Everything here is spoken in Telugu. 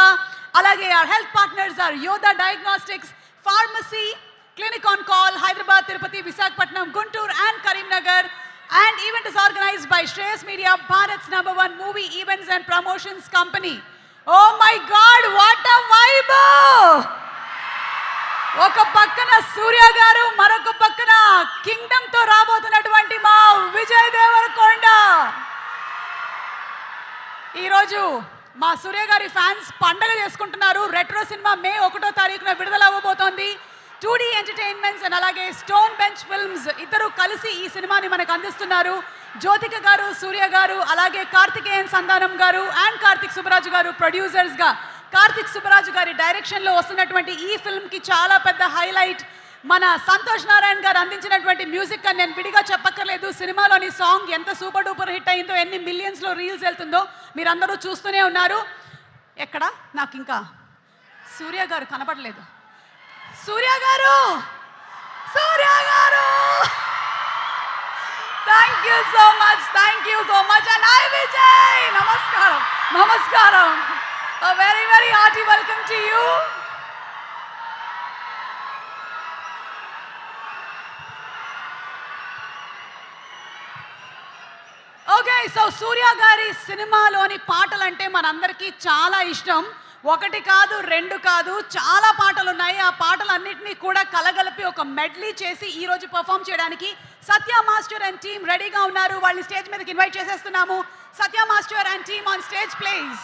Yoga. Alage our health partners are Yoda Diagnostics, Pharmacy, Clinic on Call, Hyderabad, Tirupati, Visakhapatnam, Guntur and Karimnagar. And event is organized by Shreyas Media, Bharat's #1 movie events and promotions company. Oh my God, what a vibe! ఒక పక్కన సూర్య గారు, మరొక పక్కన కింగ్డమ్ తో రాబోతున్నటువంటి మా విజయ్ దేవరకొండ. ఈరోజు మా సూర్య గారి ఫ్యాన్స్ పండగ చేసుకుంటున్నారు. రెట్రో సినిమా మే 1వ తారీఖున విడుదల అవ్వబోతోంది. 2D ఎంటర్టైన్మెంట్స్ అండ్ అలాగే స్టోన్ బెంచ్ ఫిల్మ్స్ ఇద్దరు కలిసి ఈ సినిమాని మనకు అందిస్తున్నారు. జ్యోతిక గారు, సూర్య గారు, అలాగే కార్తికేయన్ సంధానం గారు అండ్ కార్తిక్ సుబ్బరాజు గారు ప్రొడ్యూసర్స్ గా. కార్తిక్ సుబ్బరాజు గారి డైరెక్షన్ లో వస్తున్నటువంటి ఈ ఫిల్మ్ కి చాలా పెద్ద హైలైట్ మన సంతోష్ నారాయణ గారు అందించినటువంటి మ్యూజిక్ అని నేను విడిగా చెప్పక్కర్లేదు. సినిమాలోని సాంగ్ ఎంత సూపర్ డూపర్ హిట్ అయిందో, ఎన్ని మిలియన్స్ లో రీల్స్ వెళ్తుందో మీరందరూ చూస్తూనే ఉన్నారు. ఎక్కడ నాకు ఇంకా సూర్య గారు కనపడలేదు. సూర్య గారు, సూర్య గారు, thank you so much, thank you so much. And hi Vijay, నమస్కారం, నమస్కారం. A very, very hearty welcome to you. Okay, so Surya గారి సినిమాలోని పాటలంటే మనందరికీ చాలా ఇష్టం. ఒకటి కాదు, రెండు కాదు, చాలా పాటలు ఉన్నాయి. ఆ పాటలన్నింటినీ కూడా కలగలిపి ఒక మెడ్లీ చేసి ఈ రోజు పర్ఫామ్ చేయడానికి సత్య మాస్టర్ అండ్ టీమ్ రెడీగా ఉన్నారు. వాళ్ళని స్టేజ్ మీదకి ఇన్వైట్ చేసేస్తున్నాము. Satya master and team on stage please.